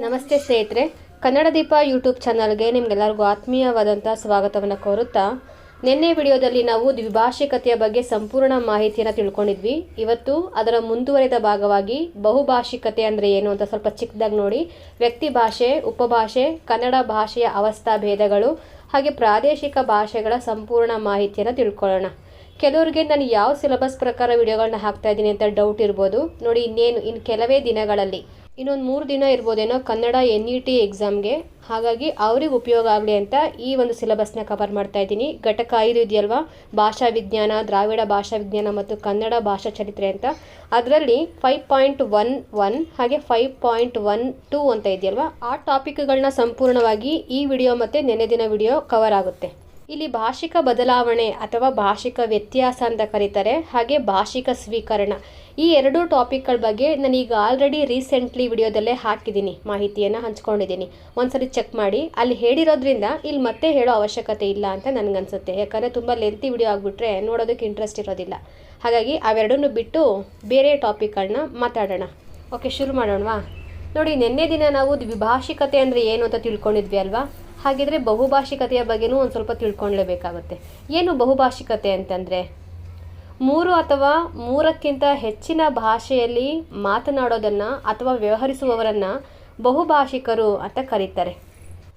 ನಮಸ್ತೆ ಸ್ನೇಹಿತರೆ, ಕನ್ನಡ ದೀಪ ಯೂಟ್ಯೂಬ್ ಚಾನಲ್ಗೆ ನಿಮಗೆಲ್ಲರಿಗೂ ಆತ್ಮೀಯವಾದಂಥ ಸ್ವಾಗತವನ್ನು ಕೋರುತ್ತಾ, ನಿನ್ನೆ ವಿಡಿಯೋದಲ್ಲಿ ನಾವು ದ್ವಿಭಾಷಿಕತೆಯ ಬಗ್ಗೆ ಸಂಪೂರ್ಣ ಮಾಹಿತಿಯನ್ನು ತಿಳ್ಕೊಂಡಿದ್ವಿ. ಇವತ್ತು ಅದರ ಮುಂದುವರಿದ ಭಾಗವಾಗಿ ಬಹುಭಾಷಿಕತೆ ಅಂದರೆ ಏನು ಅಂತ ಸ್ವಲ್ಪ ಚಿಕ್ಕದಾಗಿ ನೋಡಿ, ವ್ಯಕ್ತಿ ಭಾಷೆ, ಉಪಭಾಷೆ, ಕನ್ನಡ ಭಾಷೆಯ ಅವಸ್ಥಾ ಭೇದಗಳು ಹಾಗೆ ಪ್ರಾದೇಶಿಕ ಭಾಷೆಗಳ ಸಂಪೂರ್ಣ ಮಾಹಿತಿಯನ್ನು ತಿಳ್ಕೊಳ್ಳೋಣ. ಕೆಲವರಿಗೆ ನಾನು ಯಾವ ಸಿಲೆಬಸ್ ಪ್ರಕಾರ ವಿಡಿಯೋಗಳನ್ನ ಹಾಕ್ತಾ ಇದ್ದೀನಿ ಅಂತ ಡೌಟ್ ಇರ್ಬೋದು. ನೋಡಿ, ಇನ್ನು ಕೆಲವೇ ದಿನಗಳಲ್ಲಿ ಇನ್ನೊಂದು 3 ದಿನ ಇರ್ಬೋದೇನೋ ಕನ್ನಡ NET ಎಕ್ಸಾಮ್ಗೆ. ಹಾಗಾಗಿ ಅವ್ರಿಗೆ ಉಪಯೋಗ ಆಗಲಿ ಅಂತ ಈ ಒಂದು ಸಿಲೆಬಸ್ನ ಕವರ್ ಮಾಡ್ತಾ ಇದ್ದೀನಿ. ಘಟಕ 5 ಇದೆಯಲ್ವಾ, ಭಾಷಾ ವಿಜ್ಞಾನ, ದ್ರಾವಿಡ ಭಾಷಾ ವಿಜ್ಞಾನ ಮತ್ತು ಕನ್ನಡ ಭಾಷಾ ಚರಿತ್ರೆ ಅಂತ. ಅದರಲ್ಲಿ 5.11 ಹಾಗೆ 5.12 ಅಂತ ಇದೆಯಲ್ವಾ, ಆ ಟಾಪಿಕ್ಗಳನ್ನ ಸಂಪೂರ್ಣವಾಗಿ ಈ ವಿಡಿಯೋ ಮತ್ತು ನೆನ್ನೆ ದಿನ ವಿಡಿಯೋ ಕವರ್ ಆಗುತ್ತೆ. ಇಲ್ಲಿ ಭಾಷಿಕ ಬದಲಾವಣೆ ಅಥವಾ ಭಾಷಿಕ ವ್ಯತ್ಯಾಸ ಅಂತ ಕರೀತಾರೆ, ಹಾಗೆ ಭಾಷಿಕ ಸ್ವೀಕರಣ, ಈ 2 ಟಾಪಿಕ್ಗಳ ಬಗ್ಗೆ ನಾನೀಗ ಆಲ್ರೆಡಿ ರೀಸೆಂಟ್ಲಿ ವಿಡಿಯೋದಲ್ಲೇ ಹಾಕಿದ್ದೀನಿ, ಮಾಹಿತಿಯನ್ನು ಹಂಚ್ಕೊಂಡಿದ್ದೀನಿ. ಒಂದ್ಸರಿ ಚೆಕ್ ಮಾಡಿ. ಅಲ್ಲಿ ಹೇಳಿರೋದ್ರಿಂದ ಇಲ್ಲಿ ಮತ್ತೆ ಹೇಳೋ ಅವಶ್ಯಕತೆ ಇಲ್ಲ ಅಂತ ನನಗನ್ಸುತ್ತೆ. ಯಾಕಂದರೆ ತುಂಬ ಲೆಂತಿ ವಿಡಿಯೋ ಆಗಿಬಿಟ್ರೆ ನೋಡೋದಕ್ಕೆ ಇಂಟ್ರೆಸ್ಟ್ ಇರೋದಿಲ್ಲ. ಹಾಗಾಗಿ ಅವೆರಡನ್ನೂ ಬಿಟ್ಟು ಬೇರೆ ಟಾಪಿಕ್ಗಳನ್ನ ಮಾತಾಡೋಣ. ಓಕೆ, ಶುರು ಮಾಡೋಣವಾ? ನೋಡಿ, ನಿನ್ನೆ ದಿನ ನಾವು ದ್ವಿಭಾಷಿಕತೆ ಅಂದರೆ ಏನು ಅಂತ ತಿಳ್ಕೊಂಡಿದ್ವಿ ಅಲ್ವಾ. ಹಾಗಿದ್ರೆ ಬಹುಭಾಷಿಕತೆಯ ಬಗ್ಗೆನೂ ಒಂದು ಸ್ವಲ್ಪ ತಿಳ್ಕೊಳ್ಳೇಬೇಕಾಗುತ್ತೆ. ಏನು ಬಹುಭಾಷಿಕತೆ ಅಂತಂದರೆ, 3 ಅಥವಾ 3ಕ್ಕಿಂತ ಹೆಚ್ಚಿನ ಭಾಷೆಯಲ್ಲಿ ಮಾತನಾಡೋದನ್ನು ಅಥವಾ ವ್ಯವಹರಿಸುವವರನ್ನು ಬಹುಭಾಷಿಕರು ಅಂತ ಕರೀತಾರೆ.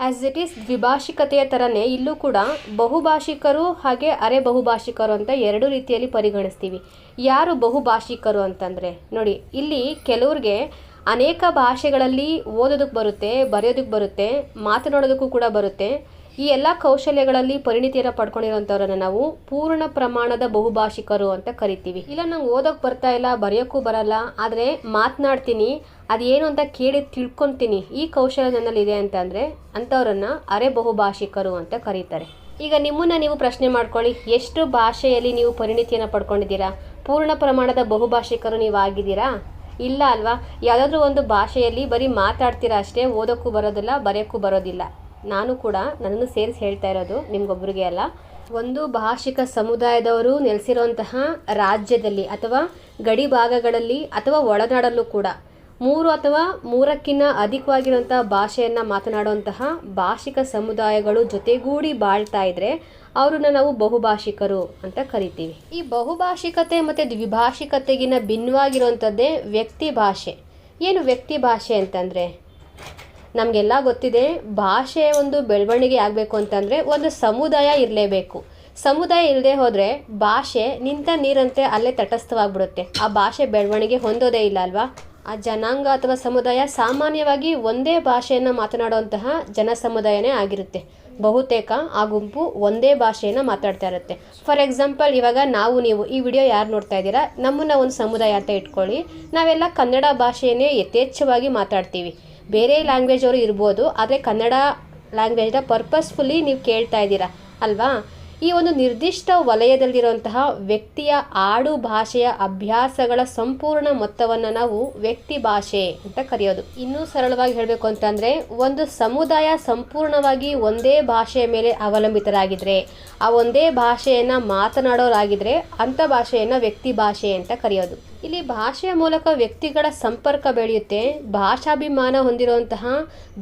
ಆ್ಯಸ್ ಇಟ್ ಈಸ್ ದ್ವಿಭಾಷಿಕತೆಯ ಥರನೇ ಇಲ್ಲೂ ಕೂಡ ಬಹುಭಾಷಿಕರು ಹಾಗೆ ಅರೆ ಬಹುಭಾಷಿಕರು ಅಂತ 2 ರೀತಿಯಲ್ಲಿ ಪರಿಗಣಿಸ್ತೀವಿ. ಯಾರು ಬಹುಭಾಷಿಕರು ಅಂತಂದರೆ, ನೋಡಿ, ಇಲ್ಲಿ ಕೆಲವ್ರಿಗೆ ಅನೇಕ ಭಾಷೆಗಳಲ್ಲಿ ಓದೋದಕ್ಕೆ ಬರುತ್ತೆ, ಬರೆಯೋದಕ್ಕೆ ಬರುತ್ತೆ, ಮಾತನಾಡೋದಕ್ಕೂ ಕೂಡ ಬರುತ್ತೆ. ಈ ಎಲ್ಲ ಕೌಶಲ್ಯಗಳಲ್ಲಿ ಪರಿಣಿತಿಯನ್ನು ಪಡ್ಕೊಂಡಿರೋಂಥವ್ರನ್ನ ನಾವು ಪೂರ್ಣ ಪ್ರಮಾಣದ ಬಹುಭಾಷಿಕರು ಅಂತ ಕರಿತೀವಿ. ಇಲ್ಲ, ನಂಗೆ ಓದೋಕ್ಕೆ ಬರ್ತಾ ಇಲ್ಲ, ಬರೆಯೋಕ್ಕೂ ಬರಲ್ಲ, ಆದರೆ ಮಾತನಾಡ್ತೀನಿ, ಅದೇನು ಅಂತ ಕೇಳಿ ತಿಳ್ಕೊತೀನಿ, ಈ ಕೌಶಲ್ಯ ನನ್ನಲ್ಲಿದೆ ಅಂತಂದರೆ ಅಂಥವ್ರನ್ನ ಅರೆ ಬಹುಭಾಷಿಕರು ಅಂತ ಕರೀತಾರೆ. ಈಗ ನಿಮ್ಮನ್ನು ನೀವು ಪ್ರಶ್ನೆ ಮಾಡ್ಕೊಳ್ಳಿ, ಎಷ್ಟು ಭಾಷೆಯಲ್ಲಿ ನೀವು ಪರಿಣಿತಿಯನ್ನು ಪಡ್ಕೊಂಡಿದ್ದೀರಾ? ಪೂರ್ಣ ಪ್ರಮಾಣದ ಬಹುಭಾಷಿಕರು ನೀವು ಆಗಿದ್ದೀರಾ? ಇಲ್ಲ ಅಲ್ವಾ. ಯಾವುದಾದ್ರೂ ಒಂದು ಭಾಷೆಯಲ್ಲಿ ಬರೀ ಮಾತಾಡ್ತೀರಾ ಅಷ್ಟೇ, ಓದೋಕ್ಕೂ ಬರೋದಿಲ್ಲ, ಬರೆಯೋಕ್ಕೂ ಬರೋದಿಲ್ಲ. ನಾನು ಕೂಡ ನನ್ನನ್ನು ಸೇರಿಸಿ ಹೇಳ್ತಾ ಇರೋದು, ನಿಮ್ಗೊಬ್ಬರಿಗೆ ಅಲ್ಲ. ಒಂದು ಭಾಷಿಕ ಸಮುದಾಯದವರು ನೆಲೆಸಿರುವಂತಹ ರಾಜ್ಯದಲ್ಲಿ ಅಥವಾ ಗಡಿ ಭಾಗಗಳಲ್ಲಿ ಅಥವಾ ಒಳನಾಡಲ್ಲೂ ಕೂಡ 3 ಅಥವಾ 3ಕ್ಕಿಂತ ಅಧಿಕವಾಗಿರುವಂಥ ಭಾಷೆಯನ್ನು ಮಾತನಾಡುವಂತಹ ಭಾಷಿಕ ಸಮುದಾಯಗಳು ಜೊತೆಗೂಡಿ ಬಾಳ್ತಾ ಇದ್ದರೆ ಅವ್ರನ್ನ ನಾವು ಬಹುಭಾಷಿಕರು ಅಂತ ಕರಿತೀವಿ. ಈ ಬಹುಭಾಷಿಕತೆ ಮತ್ತು ದ್ವಿಭಾಷಿಕತೆಗಿನ ಭಿನ್ನವಾಗಿರುವಂಥದ್ದೇ ವ್ಯಕ್ತಿ ಭಾಷೆ. ಏನು ವ್ಯಕ್ತಿ ಭಾಷೆ ಅಂತಂದರೆ, ನಮಗೆಲ್ಲ ಗೊತ್ತಿದೆ, ಭಾಷೆ ಒಂದು ಬೆಳವಣಿಗೆ ಆಗಬೇಕು ಅಂತಂದರೆ ಒಂದು ಸಮುದಾಯ ಇರಲೇಬೇಕು. ಸಮುದಾಯ ಇಲ್ಲದೆ ಹೋದರೆ ಭಾಷೆ ನಿಂತ ನೀರಂತೆ ಅಲ್ಲೇ ತಟಸ್ಥವಾಗ್ಬಿಡುತ್ತೆ. ಆ ಭಾಷೆ ಬೆಳವಣಿಗೆ ಹೊಂದೋದೇ ಇಲ್ಲ ಅಲ್ವಾ. ಆ ಜನಾಂಗ ಅಥವಾ ಸಮುದಾಯ ಸಾಮಾನ್ಯವಾಗಿ ಒಂದೇ ಭಾಷೆಯನ್ನು ಮಾತನಾಡುವಂತಹ ಜನ ಸಮುದಾಯನೇ ಆಗಿರುತ್ತೆ. ಬಹುತೇಕ ಆ ಗುಂಪು ಒಂದೇ ಭಾಷೆಯನ್ನು ಮಾತಾಡ್ತಾ ಇರುತ್ತೆ. ಫಾರ್ ಎಕ್ಸಾಂಪಲ್, ಇವಾಗ ನೀವು ಈ ವಿಡಿಯೋ ಯಾರು ನೋಡ್ತಾ ಇದ್ದೀರಾ, ನಮ್ಮನ್ನು ಒಂದು ಸಮುದಾಯ ಅಂತ ಇಟ್ಕೊಳ್ಳಿ. ನಾವೆಲ್ಲ ಕನ್ನಡ ಭಾಷೆಯನ್ನೇ ಯಥೇಚ್ಛವಾಗಿ ಮಾತಾಡ್ತೀವಿ. ಬೇರೆ ಲ್ಯಾಂಗ್ವೇಜ್ ಅವರು ಇರ್ಬೋದು, ಆದರೆ ಕನ್ನಡ ಲ್ಯಾಂಗ್ವೇಜ್ನ ಪರ್ಪಸ್ಫುಲ್ಲಿ ನೀವು ಕೇಳ್ತಾ ಇದ್ದೀರಾ ಅಲ್ವಾ. ಈ ಒಂದು ನಿರ್ದಿಷ್ಟ ವಲಯದಲ್ಲಿರುವಂತಹ ವ್ಯಕ್ತಿಯ ಆಡು ಭಾಷೆಯ ಅಭ್ಯಾಸಗಳ ಸಂಪೂರ್ಣ ಮೊತ್ತವನ್ನು ನಾವು ವ್ಯಕ್ತಿ ಭಾಷೆ ಅಂತ ಕರೆಯೋದು. ಇನ್ನೂ ಸರಳವಾಗಿ ಹೇಳಬೇಕು ಅಂತಂದರೆ, ಒಂದು ಸಮುದಾಯ ಸಂಪೂರ್ಣವಾಗಿ ಒಂದೇ ಭಾಷೆಯ ಮೇಲೆ ಅವಲಂಬಿತರಾಗಿದ್ದರೆ, ಆ ಒಂದೇ ಭಾಷೆಯನ್ನು ಮಾತನಾಡೋರಾಗಿದ್ದರೆ ಅಂಥ ಭಾಷೆಯನ್ನು ವ್ಯಕ್ತಿ ಭಾಷೆ ಅಂತ ಕರೆಯೋದು. ಇಲ್ಲಿ ಭಾಷೆಯ ಮೂಲಕ ವ್ಯಕ್ತಿಗಳ ಸಂಪರ್ಕ ಬೆಳೆಯುತ್ತೆ. ಭಾಷಾಭಿಮಾನ ಹೊಂದಿರುವಂತಹ,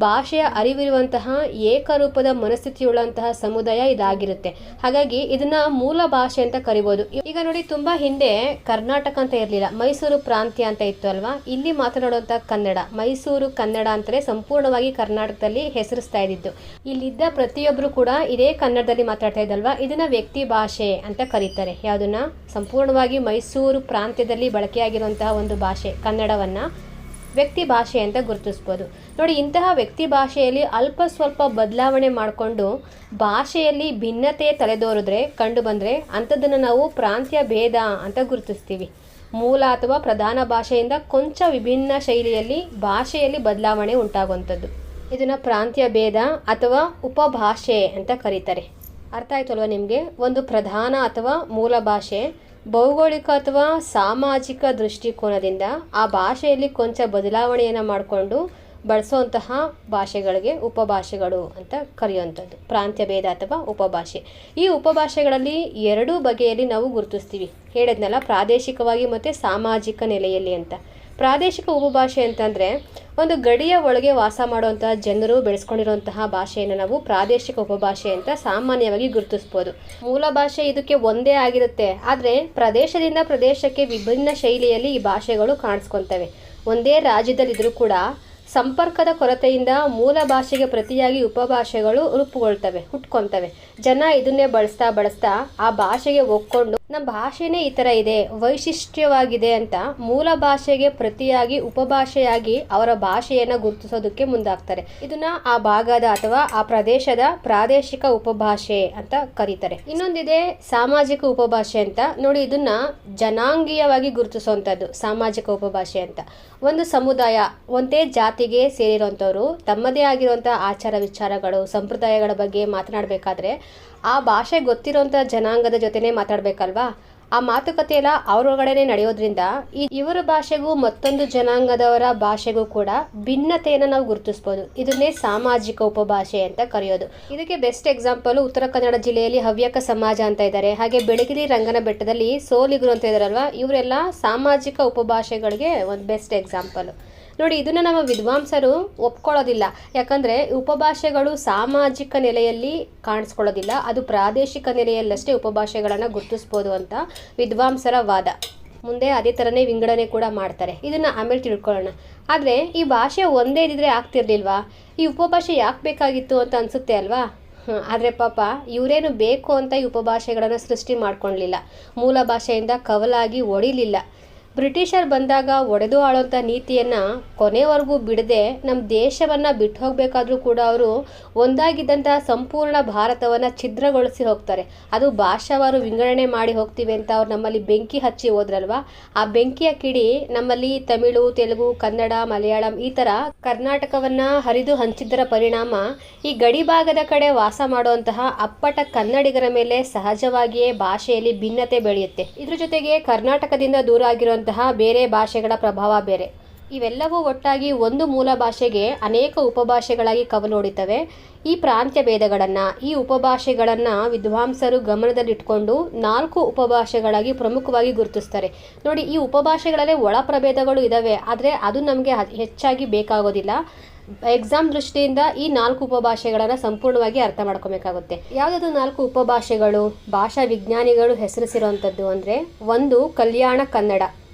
ಭಾಷೆಯ ಅರಿವಿರುವಂತಹ, ಏಕರೂಪದ ಮನಸ್ಥಿತಿಯುಳ್ಳಂತಹ ಸಮುದಾಯ ಇದಾಗಿರುತ್ತೆ. ಹಾಗಾಗಿ ಇದನ್ನ ಮೂಲ ಭಾಷೆ ಅಂತ ಕರಿಬೋದು. ಈಗ ನೋಡಿ, ತುಂಬ ಹಿಂದೆ ಕರ್ನಾಟಕ ಅಂತ ಇರಲಿಲ್ಲ, ಮೈಸೂರು ಪ್ರಾಂತ್ಯ ಅಂತ ಇತ್ತು ಅಲ್ವಾ. ಇಲ್ಲಿ ಮಾತನಾಡುವಂಥ ಕನ್ನಡ ಮೈಸೂರು ಕನ್ನಡ ಅಂತಲೇ ಸಂಪೂರ್ಣವಾಗಿ ಕರ್ನಾಟಕದಲ್ಲಿ ಹೆಸರಿಸ್ತಾ ಇದ್ದಿದ್ದು. ಇಲ್ಲಿದ್ದ ಪ್ರತಿಯೊಬ್ಬರು ಕೂಡ ಇದೇ ಕನ್ನಡದಲ್ಲಿ ಮಾತಾಡ್ತಾ ಇದ್ದಲ್ವಾ. ಇದನ್ನ ವ್ಯಕ್ತಿ ಭಾಷೆ ಅಂತ ಕರೀತಾರೆ. ಯಾವುದನ್ನ ಸಂಪೂರ್ಣವಾಗಿ ಮೈಸೂರು ಪ್ರಾಂತ್ಯದಲ್ಲಿ ಬಳಕೆಯಾಗಿರುವಂತಹ ಒಂದು ಭಾಷೆ ಕನ್ನಡವನ್ನು ವ್ಯಕ್ತಿ ಭಾಷೆ ಅಂತ ಗುರುತಿಸ್ಬೋದು. ನೋಡಿ, ಇಂತಹ ವ್ಯಕ್ತಿ ಭಾಷೆಯಲ್ಲಿ ಅಲ್ಪ ಸ್ವಲ್ಪ ಬದಲಾವಣೆ ಮಾಡಿಕೊಂಡು ಭಾಷೆಯಲ್ಲಿ ಭಿನ್ನತೆ ತಲೆದೋರಿದ್ರೆ ಕಂಡು ಬಂದರೆ ಅಂಥದ್ದನ್ನು ನಾವು ಪ್ರಾಂತ್ಯ ಭೇದ ಅಂತ ಗುರುತಿಸ್ತೀವಿ. ಮೂಲ ಅಥವಾ ಪ್ರಧಾನ ಭಾಷೆಯಿಂದ ಕೊಂಚ ವಿಭಿನ್ನ ಶೈಲಿಯಲ್ಲಿ ಭಾಷೆಯಲ್ಲಿ ಬದಲಾವಣೆ ಉಂಟಾಗುವಂಥದ್ದು, ಇದನ್ನು ಪ್ರಾಂತ್ಯ ಭೇದ ಅಥವಾ ಉಪಭಾಷೆ ಅಂತ ಕರೀತಾರೆ. ಅರ್ಥ ಆಯ್ತು ಅಲ್ವಾ ನಿಮಗೆ? ಒಂದು ಪ್ರಧಾನ ಅಥವಾ ಮೂಲ ಭಾಷೆ ಭೌಗೋಳಿಕ ಅಥವಾ ಸಾಮಾಜಿಕ ದೃಷ್ಟಿಕೋನದಿಂದ ಆ ಭಾಷೆಯಲ್ಲಿ ಕೊಂಚ ಬದಲಾವಣೆಯನ್ನು ಮಾಡಿಕೊಂಡು ಬಳಸುವಂತಹ ಭಾಷೆಗಳಿಗೆ ಉಪಭಾಷೆಗಳು ಅಂತ ಕರೆಯುವಂಥದ್ದು, ಪ್ರಾಂತ್ಯ ಭೇದ ಅಥವಾ ಉಪಭಾಷೆ. ಈ ಉಪಭಾಷೆಗಳಲ್ಲಿ 2 ಬಗೆಯಲ್ಲಿ ನಾವು ಗುರುತಿಸ್ತೀವಿ. ಹೇಳಿದ್ನಲ್ಲ, ಪ್ರಾದೇಶಿಕವಾಗಿ ಮತ್ತು ಸಾಮಾಜಿಕ ನೆಲೆಯಲ್ಲಿ ಅಂತ. ಪ್ರಾದೇಶಿಕ ಉಪಭಾಷೆ ಅಂತಂದರೆ ಒಂದು ಗಡಿಯ ಒಳಗೆ ವಾಸ ಮಾಡುವಂತಹ ಜನರು ಬೆಳೆಸ್ಕೊಂಡಿರುವಂತಹ ಭಾಷೆಯನ್ನು ನಾವು ಪ್ರಾದೇಶಿಕ ಉಪಭಾಷೆ ಅಂತ ಸಾಮಾನ್ಯವಾಗಿ ಗುರುತಿಸ್ಬೋದು. ಮೂಲ ಭಾಷೆ ಇದಕ್ಕೆ ಒಂದೇ ಆಗಿರುತ್ತೆ, ಆದರೆ ಪ್ರದೇಶದಿಂದ ಪ್ರದೇಶಕ್ಕೆ ವಿಭಿನ್ನ ಶೈಲಿಯಲ್ಲಿ ಈ ಭಾಷೆಗಳು ಕಾಣಿಸ್ಕೊತವೆ. ಒಂದೇ ರಾಜ್ಯದಲ್ಲಿದ್ದರೂ ಕೂಡ ಸಂಪರ್ಕದ ಕೊರತೆಯಿಂದ ಮೂಲ ಭಾಷೆಗೆ ಪ್ರತಿಯಾಗಿ ಉಪಭಾಷೆಗಳು ರೂಪುಗೊಳ್ತವೆ, ಹುಟ್ಕೊತವೆ. ಜನ ಇದನ್ನೇ ಬಳಸ್ತಾ ಆ ಭಾಷೆಗೆ ಒಕ್ಕೊಂಡು ನಮ್ಮ ಭಾಷೆನೇ ಈ ಥರ ಇದೆ, ವೈಶಿಷ್ಟ್ಯವಾಗಿದೆ ಅಂತ ಮೂಲ ಭಾಷೆಗೆ ಪ್ರತಿಯಾಗಿ ಉಪಭಾಷೆಯಾಗಿ ಅವರ ಭಾಷೆಯನ್ನು ಗುರುತಿಸೋದಕ್ಕೆ ಮುಂದಾಗ್ತಾರೆ. ಇದನ್ನ ಆ ಭಾಗದ ಅಥವಾ ಆ ಪ್ರದೇಶದ ಪ್ರಾದೇಶಿಕ ಉಪಭಾಷೆ ಅಂತ ಕರೀತಾರೆ. ಇನ್ನೊಂದಿದೆ ಸಾಮಾಜಿಕ ಉಪಭಾಷೆ ಅಂತ. ನೋಡಿ, ಇದನ್ನ ಜನಾಂಗೀಯವಾಗಿ ಗುರುತಿಸುವಂಥದ್ದು ಸಾಮಾಜಿಕ ಉಪಭಾಷೆ ಅಂತ. ಒಂದು ಸಮುದಾಯ, ಒಂದೇ ಜಾತಿಗೆ ಸೇರಿರುವಂಥವ್ರು ತಮ್ಮದೇ ಆಗಿರುವಂಥ ಆಚಾರ ವಿಚಾರಗಳು, ಸಂಪ್ರದಾಯಗಳ ಬಗ್ಗೆ ಮಾತನಾಡಬೇಕಾದ್ರೆ ಆ ಭಾಷೆ ಗೊತ್ತಿರೋಂಥ ಜನಾಂಗದ ಜೊತೆನೇ ಮಾತಾಡಬೇಕಲ್ವಾ. ಆ ಮಾತುಕತೆ ಎಲ್ಲ ಅವರೊಳಗಡೆ ನಡೆಯೋದ್ರಿಂದ ಇವರ ಭಾಷೆಗೂ ಮತ್ತೊಂದು ಜನಾಂಗದವರ ಭಾಷೆಗೂ ಕೂಡ ಭಿನ್ನತೆಯನ್ನು ನಾವು ಗುರುತಿಸ್ಬೋದು. ಇದನ್ನೇ ಸಾಮಾಜಿಕ ಉಪಭಾಷೆ ಅಂತ ಕರೆಯೋದು. ಇದಕ್ಕೆ ಬೆಸ್ಟ್ ಎಕ್ಸಾಂಪಲ್ ಉತ್ತರ ಕನ್ನಡ ಜಿಲ್ಲೆಯಲ್ಲಿ ಹವ್ಯಕ ಸಮಾಜ ಅಂತ ಇದ್ದಾರೆ. ಹಾಗೆ ಬೆಳಗಿರಿ ರಂಗನ ಬೆಟ್ಟದಲ್ಲಿ ಸೋಲಿಗರು ಅಂತ ಇದ್ದಾರಲ್ವಾ, ಇವರೆಲ್ಲ ಸಾಮಾಜಿಕ ಉಪಭಾಷೆಗಳಿಗೆ ಒಂದು ಬೆಸ್ಟ್ ಎಕ್ಸಾಂಪಲ್. ನೋಡಿ, ಇದನ್ನು ನಮ್ಮ ವಿದ್ವಾಂಸರು ಒಪ್ಕೊಳ್ಳೋದಿಲ್ಲ. ಯಾಕಂದರೆ ಉಪಭಾಷೆಗಳು ಸಾಮಾಜಿಕ ನೆಲೆಯಲ್ಲಿ ಕಾಣಿಸ್ಕೊಳ್ಳೋದಿಲ್ಲ, ಅದು ಪ್ರಾದೇಶಿಕ ನೆಲೆಯಲ್ಲಷ್ಟೇ ಉಪಭಾಷೆಗಳನ್ನು ಗುರುತಿಸ್ಬೋದು ಅಂತ ವಿದ್ವಾಂಸರ ವಾದ. ಮುಂದೆ ಅದೇ ಥರನೇ ವಿಂಗಡಣೆ ಕೂಡ ಮಾಡ್ತಾರೆ. ಇದನ್ನು ಆಮೇಲೆ ತಿಳ್ಕೊಳ್ಳೋಣ. ಆದರೆ ಈ ಭಾಷೆ ಒಂದೇ ಇದ್ದಿದ್ರೆ ಆಗ್ತಿರ್ಲಿಲ್ವಾ? ಈ ಉಪಭಾಷೆ ಯಾಕೆ ಬೇಕಾಗಿತ್ತು ಅಂತ ಅನಿಸುತ್ತೆ ಅಲ್ವಾ? ಆದರೆ ಪಾಪ ಇವರೇನು ಬೇಕು ಅಂತ ಈ ಉಪಭಾಷೆಗಳನ್ನು ಸೃಷ್ಟಿ ಮಾಡ್ಕೊಳ್ಳಲಿಲ್ಲ. ಮೂಲ ಭಾಷೆಯಿಂದ ಕವಲಾಗಿ ಒಡಿಲಿಲ್ಲ. ಬ್ರಿಟಿಷರ್ ಬಂದಾಗ ಒಡೆದು ಆಳೋಂಥ ನೀತಿಯನ್ನು ಕೊನೆವರೆಗೂ ಬಿಡದೆ ನಮ್ಮ ದೇಶವನ್ನು ಬಿಟ್ಟು ಹೋಗಬೇಕಾದ್ರೂ ಕೂಡ ಅವರು ಒಂದಾಗಿದ್ದಂತಹ ಸಂಪೂರ್ಣ ಭಾರತವನ್ನು ಛಿದ್ರಗೊಳಿಸಿ ಹೋಗ್ತಾರೆ. ಅದು ಭಾಷಾವಾರು ವಿಂಗಡಣೆ ಮಾಡಿ ಹೋಗ್ತೀವಿ ಅಂತ ಅವ್ರು ನಮ್ಮಲ್ಲಿ ಬೆಂಕಿ ಹಚ್ಚಿ ಹೋದ್ರಲ್ವ. ಆ ಬೆಂಕಿಯ ಕಿಡಿ ನಮ್ಮಲ್ಲಿ ತಮಿಳು, ತೆಲುಗು, ಕನ್ನಡ, ಮಲಯಾಳಂ ಈ ಥರ ಕರ್ನಾಟಕವನ್ನು ಹರಿದು ಹಂಚಿದ್ದರ ಪರಿಣಾಮ ಈ ಗಡಿ ಭಾಗದ ಕಡೆ ವಾಸ ಮಾಡುವಂತಹ ಅಪ್ಪಟ ಕನ್ನಡಿಗರ ಮೇಲೆ ಸಹಜವಾಗಿಯೇ ಭಾಷೆಯಲ್ಲಿ ಭಿನ್ನತೆ ಬೆಳೆಯುತ್ತೆ. ಇದ್ರ ಜೊತೆಗೆ ಕರ್ನಾಟಕದಿಂದ ದೂರ ಆಗಿರುವಂತಹ ಬೇರೆ ಭಾಷೆಗಳ ಪ್ರಭಾವ ಬೇರೆ. ಇವೆಲ್ಲವೂ ಒಟ್ಟಾಗಿ ಒಂದು ಮೂಲ ಭಾಷೆಗೆ ಅನೇಕ ಉಪಭಾಷೆಗಳಾಗಿ ಕವಲೊಡಿತವೆ. ಈ ಪ್ರಾಂತ್ಯ ಭೇದಗಳನ್ನು, ಈ ಉಪಭಾಷೆಗಳನ್ನು ವಿದ್ವಾಂಸರು ಗಮನದಲ್ಲಿಟ್ಕೊಂಡು 4 ಉಪಭಾಷೆಗಳಾಗಿ ಪ್ರಮುಖವಾಗಿ ಗುರುತಿಸ್ತಾರೆ. ನೋಡಿ, ಈ ಉಪಭಾಷೆಗಳಲ್ಲೇ ಒಳ ಪ್ರಭೇದಗಳು ಇದ್ದಾವೆ, ಆದರೆ ಅದು ನಮಗೆ ಹೆಚ್ಚಾಗಿ ಬೇಕಾಗೋದಿಲ್ಲ. ಎಕ್ಸಾಮ್ ದೃಷ್ಟಿಯಿಂದ ಈ 4 ಉಪಭಾಷೆಗಳನ್ನು ಸಂಪೂರ್ಣವಾಗಿ ಅರ್ಥ ಮಾಡ್ಕೋಬೇಕಾಗುತ್ತೆ. ಯಾವುದಾದ್ರು 4 ಉಪಭಾಷೆಗಳು ಭಾಷಾ ವಿಜ್ಞಾನಿಗಳು ಹೆಸರಿಸಿರುವಂಥದ್ದು ಅಂದರೆ, ಒಂದು ಕಲ್ಯಾಣ ಕನ್ನಡ,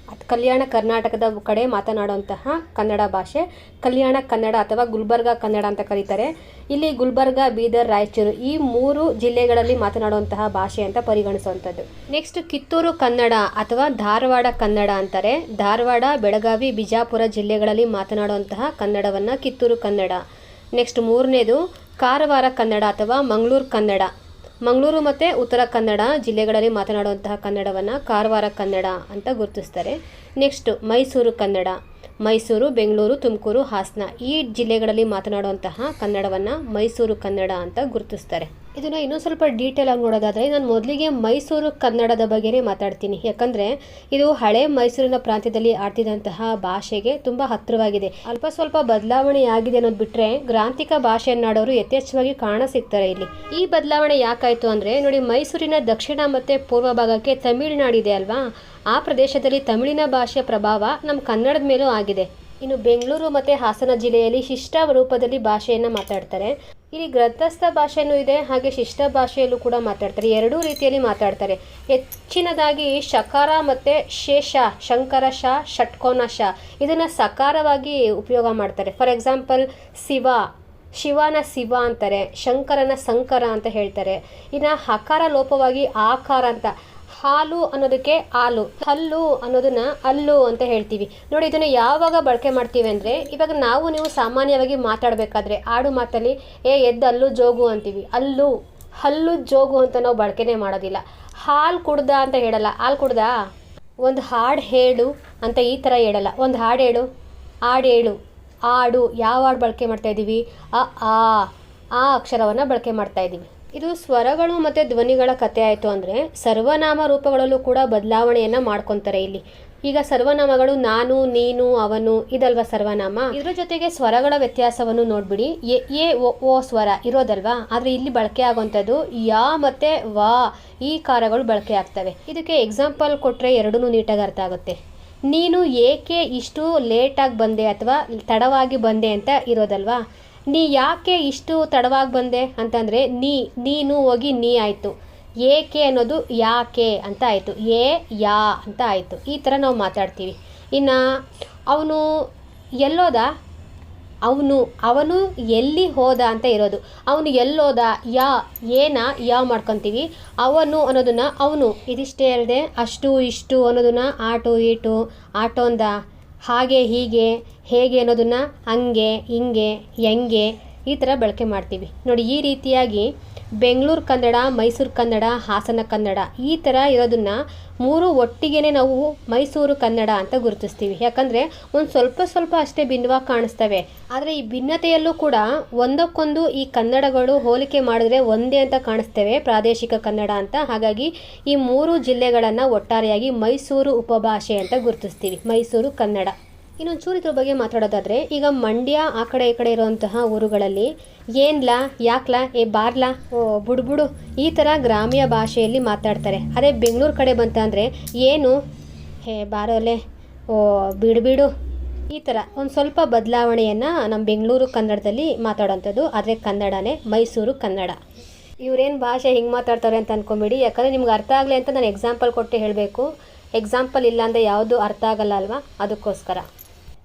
ಕಲ್ಯಾಣ ಕರ್ನಾಟಕದ ಕಡೆ ಮಾತನಾಡುವಂತಹ ಕನ್ನಡ ಭಾಷೆ. ಕಲ್ಯಾಣ ಕನ್ನಡ ಅಥವಾ ಗುಲ್ಬರ್ಗ ಕನ್ನಡ ಅಂತ ಕರೀತಾರೆ. ಇಲ್ಲಿ ಗುಲ್ಬರ್ಗ, ಬೀದರ್, ರಾಯಚೂರು ಈ 3 ಜಿಲ್ಲೆಗಳಲ್ಲಿ ಮಾತನಾಡುವಂತಹ ಭಾಷೆ ಅಂತ ಪರಿಗಣಿಸುವಂಥದ್ದು. ನೆಕ್ಸ್ಟ್ ಕಿತ್ತೂರು ಕನ್ನಡ ಅಥವಾ ಧಾರವಾಡ ಕನ್ನಡ ಅಂತಾರೆ. ಧಾರವಾಡ, ಬೆಳಗಾವಿ, ಬಿಜಾಪುರ ಜಿಲ್ಲೆಗಳಲ್ಲಿ ಮಾತನಾಡುವಂತಹ ಕನ್ನಡವನ್ನು ಕಿತ್ತೂರು ಕನ್ನಡ. ನೆಕ್ಸ್ಟ್ 3ನೇದು ಕಾರವಾರ ಕನ್ನಡ ಅಥವಾ ಮಂಗಳೂರು ಕನ್ನಡ. ಮಂಗಳೂರು ಮತ್ತು ಉತ್ತರ ಕನ್ನಡ ಜಿಲ್ಲೆಗಳಲ್ಲಿ ಮಾತನಾಡುವಂತಹ ಕನ್ನಡವನ್ನು ಕಾರವಾರ ಕನ್ನಡ ಅಂತ ಗುರುತಿಸ್ತಾರೆ. ನೆಕ್ಸ್ಟ್ ಮೈಸೂರು ಕನ್ನಡ. ಮೈಸೂರು, ಬೆಂಗಳೂರು, ತುಮಕೂರು, ಹಾಸನ ಈ ಜಿಲ್ಲೆಗಳಲ್ಲಿ ಮಾತನಾಡುವಂತಹ ಕನ್ನಡವನ್ನು ಮೈಸೂರು ಕನ್ನಡ ಅಂತ ಗುರುತಿಸ್ತಾರೆ. ಇದನ್ನು ಇನ್ನೊಂದು ಸ್ವಲ್ಪ ಡೀಟೇಲ್ ಆಗಿ ನೋಡೋದಾದರೆ, ನಾನು ಮೊದಲಿಗೆ ಮೈಸೂರು ಕನ್ನಡದ ಬಗ್ಗೆನೇ ಮಾತಾಡ್ತೀನಿ. ಯಾಕಂದರೆ ಇದು ಹಳೆ ಮೈಸೂರಿನ ಪ್ರಾಂತ್ಯದಲ್ಲಿ ಆಡ್ತಿದ್ದಂತಹ ಭಾಷೆಗೆ ತುಂಬ ಹತ್ತಿರವಾಗಿದೆ. ಅಲ್ಪ ಸ್ವಲ್ಪ ಬದಲಾವಣೆ ಆಗಿದೆ ಅನ್ನೋದು ಬಿಟ್ಟರೆ ಗ್ರಾಂಥಿಕ ಭಾಷೆಯನ್ನಾಡೋರು ಯಥೇಚ್ಛವಾಗಿ ಕಾಣ ಸಿಗ್ತಾರೆ ಇಲ್ಲಿ. ಈ ಬದಲಾವಣೆ ಯಾಕಾಯಿತು ಅಂದರೆ, ನೋಡಿ, ಮೈಸೂರಿನ ದಕ್ಷಿಣ ಮತ್ತು ಪೂರ್ವ ಭಾಗಕ್ಕೆ ತಮಿಳುನಾಡಿದೆ ಅಲ್ವಾ, ಆ ಪ್ರದೇಶದಲ್ಲಿ ತಮಿಳಿನ ಭಾಷೆಯ ಪ್ರಭಾವ ನಮ್ಮ ಕನ್ನಡದ ಮೇಲೂ ಆಗಿದೆ. ಇನ್ನು ಬೆಂಗಳೂರು ಮತ್ತು ಹಾಸನ ಜಿಲ್ಲೆಯಲ್ಲಿ ಶಿಷ್ಟ ರೂಪದಲ್ಲಿ ಭಾಷೆಯನ್ನು ಮಾತಾಡ್ತಾರೆ. ಇಲ್ಲಿ ಗ್ರಂಥಸ್ಥ ಭಾಷೆಯೂ ಇದೆ, ಹಾಗೆ ಶಿಷ್ಟ ಭಾಷೆಯಲ್ಲೂ ಕೂಡ ಮಾತಾಡ್ತಾರೆ. ಎರಡೂ ರೀತಿಯಲ್ಲಿ ಮಾತಾಡ್ತಾರೆ. ಹೆಚ್ಚಿನದಾಗಿ ಶಕಾರ ಮತ್ತು ಶೇಷ, ಶಂಕರ ಶ, ಷಟ್ಕೋನ ಶ ಇದನ್ನು ಸಕಾರವಾಗಿ ಉಪಯೋಗ ಮಾಡ್ತಾರೆ. ಫಾರ್ ಎಕ್ಸಾಂಪಲ್ ಶಿವನ ಶಿವ ಅಂತಾರೆ, ಶಂಕರನ ಸಂಕರ ಅಂತ ಹೇಳ್ತಾರೆ. ಇನ್ನು ಹಕಾರ ಲೋಪವಾಗಿ ಆಕಾರ ಅಂತ, ಹಾಲು ಅನ್ನೋದಕ್ಕೆ ಹಾಲು, ಹಲ್ಲು ಅನ್ನೋದನ್ನ ಅಲ್ಲು ಅಂತ ಹೇಳ್ತೀವಿ. ನೋಡಿ, ಇದನ್ನು ಯಾವಾಗ ಬಳಕೆ ಮಾಡ್ತೀವಿ ಅಂದರೆ, ಇವಾಗ ನೀವು ಸಾಮಾನ್ಯವಾಗಿ ಮಾತಾಡಬೇಕಾದ್ರೆ ಆಡು ಮಾತಲ್ಲಿ ಎದ್ದು ಅಲ್ಲು ಜೋಗು ಅಂತೀವಿ. ಹಲ್ಲು ಜೋಗು ಅಂತ ನಾವು ಬಳಕೆನೇ ಮಾಡೋದಿಲ್ಲ. ಹಾಲು ಕುಡ್ದ ಅಂತ ಹೇಳಲ್ಲ. ಹಾಲು ಕುಡ್ದ, ಒಂದು ಹಾಡು ಹೇಳು ಅಂತ ಈ ಥರ ಹೇಳಲ್ಲ. ಒಂದು ಹಾಡು ಹೇಳು, ಹಾಡು ಹೇಳು, ಆಡು. ಯಾವ ಹಾಡು ಬಳಕೆ ಮಾಡ್ತಾ ಇದ್ದೀವಿ? ಆ ಅಕ್ಷರವನ್ನು ಬಳಕೆ ಮಾಡ್ತಾ ಇದ್ದೀವಿ. ಇದು ಸ್ವರಗಳು ಮತ್ತು ಧ್ವನಿಗಳ ಕಥೆ ಆಯಿತು ಅಂದರೆ, ಸರ್ವನಾಮ ರೂಪಗಳಲ್ಲೂ ಕೂಡ ಬದಲಾವಣೆಯನ್ನು ಮಾಡ್ಕೊತಾರೆ ಇಲ್ಲಿ. ಈಗ ಸರ್ವನಾಮಗಳು ನಾನು, ನೀನು, ಅವನು ಇದಲ್ವಾ ಸರ್ವನಾಮ. ಇದ್ರ ಜೊತೆಗೆ ಸ್ವರಗಳ ವ್ಯತ್ಯಾಸವನ್ನು ನೋಡ್ಬಿಡಿ. ಎ ಓ ಸ್ವರ ಇರೋದಲ್ವಾ, ಆದರೆ ಇಲ್ಲಿ ಬಳಕೆ ಆಗುವಂಥದ್ದು ಯಾ ಮತ್ತು ವಾ ಈ ಕಾರಗಳು ಬಳಕೆ ಆಗ್ತವೆ. ಇದಕ್ಕೆ ಎಕ್ಸಾಂಪಲ್ ಕೊಟ್ಟರೆ ಎರಡೂ ನೀಟಾಗಿ ಅರ್ಥ ಆಗುತ್ತೆ. ನೀನು ಏಕೆ ಇಷ್ಟು ಲೇಟಾಗಿ ಬಂದೆ ಅಥವಾ ತಡವಾಗಿ ಬಂದೆ ಅಂತ ಇರೋದಲ್ವಾ. ನೀ ಯಾಕೆ ಇಷ್ಟು ತಡವಾಗಿ ಬಂದೆ ಅಂತಂದರೆ ನೀನು ಹೋಗಿ ನೀ ಆಯಿತು. ಏಕೆ ಅನ್ನೋದು ಯಾಕೆ ಅಂತ ಆಯಿತು. ಯಾ ಅಂತ ಆಯಿತು. ಈ ಥರ ನಾವು ಮಾತಾಡ್ತೀವಿ. ಇನ್ನು ಅವನು ಎಲ್ಲೋದ, ಅವನು ಎಲ್ಲಿ ಹೋದ ಅಂತ ಇರೋದು. ಅವನು ಎಲ್ಲೋದ, ಯಾ ಮಾಡ್ಕೊತೀವಿ. ಅವನು ಅನ್ನೋದನ್ನು ಅವನು ಇದಿಷ್ಟೇ ಅಲ್ಲದೆ ಅಷ್ಟು ಇಷ್ಟು ಅನ್ನೋದನ್ನು ಆಟೋ ಈಟು ಆಟೋಂದ, ಹಾಗೆ ಹೀಗೆ ಹೇಗೆ ಅನ್ನೋದನ್ನು ಹಂಗೆ ಹಿಂಗೆ ಹೆಂಗೆ ಈ ಥರ ಬಳಕೆ ಮಾಡ್ತೀವಿ ನೋಡಿ. ಈ ರೀತಿಯಾಗಿ ಬೆಂಗಳೂರು ಕನ್ನಡ, ಮೈಸೂರು ಕನ್ನಡ, ಹಾಸನ ಕನ್ನಡ ಈ ಥರ ಇರೋದನ್ನು ಮೂರು ಒಟ್ಟಿಗೆ ನಾವು ಮೈಸೂರು ಕನ್ನಡ ಅಂತ ಗುರುತಿಸ್ತೀವಿ. ಯಾಕಂದರೆ ಒಂದು ಸ್ವಲ್ಪ ಅಷ್ಟೇ ಭಿನ್ನವಾಗಿ ಕಾಣಿಸ್ತವೆ. ಆದರೆ ಈ ಭಿನ್ನತೆಯಲ್ಲೂ ಕೂಡ ಒಂದಕ್ಕೊಂದು ಈ ಕನ್ನಡಗಳು ಹೋಲಿಕೆ ಮಾಡಿದ್ರೆ ಒಂದೇ ಅಂತ ಕಾಣಿಸ್ತೇವೆ, ಪ್ರಾದೇಶಿಕ ಕನ್ನಡ ಅಂತ. ಹಾಗಾಗಿ ಈ ಮೂರು ಜಿಲ್ಲೆಗಳನ್ನು ಒಟ್ಟಾರೆಯಾಗಿ ಮೈಸೂರು ಉಪಭಾಷೆ ಅಂತ ಗುರುತಿಸ್ತೀವಿ, ಮೈಸೂರು ಕನ್ನಡ. ಇನ್ನೊಂದು ಚೂರು ಇದ್ರ ಬಗ್ಗೆ ಮಾತಾಡೋದಾದರೆ, ಈಗ ಮಂಡ್ಯ ಆ ಕಡೆ ಈ ಕಡೆ ಇರುವಂತಹ ಊರುಗಳಲ್ಲಿ ಏನ್ಲಾ, ಯಾಕ್ಲಾ, ಬಾರ್ಲಾ, ಬುಡ್ಬುಡು ಈ ಥರ ಗ್ರಾಮ್ಯ ಭಾಷೆಯಲ್ಲಿ ಮಾತಾಡ್ತಾರೆ. ಅದೇ ಬೆಂಗಳೂರು ಕಡೆ ಬಂತಂದರೆ ಏನು, ಬಾರೋಲೆ, ಬಿಡು ಈ ಥರ ಒಂದು ಸ್ವಲ್ಪ ಬದಲಾವಣೆಯನ್ನು ನಮ್ಮ ಬೆಂಗಳೂರು ಕನ್ನಡದಲ್ಲಿ ಮಾತಾಡೋಂಥದ್ದು. ಆದರೆ ಕನ್ನಡನೇ ಮೈಸೂರು ಕನ್ನಡ. ಇವರೇನು ಭಾಷೆ ಹಿಂಗೆ ಮಾತಾಡ್ತಾರೆ ಅಂತ ಅಂದ್ಕೊಂಬಿಡಿ. ಯಾಕಂದರೆ ನಿಮ್ಗೆ ಅರ್ಥ ಆಗಲಿ ಅಂತ ನಾನು ಎಕ್ಸಾಂಪಲ್ ಕೊಟ್ಟು ಹೇಳಬೇಕು. ಎಕ್ಸಾಂಪಲ್ ಇಲ್ಲ ಅಂದರೆ ಯಾವುದು ಅರ್ಥ ಆಗಲ್ಲ ಅಲ್ವಾ, ಅದಕ್ಕೋಸ್ಕರ.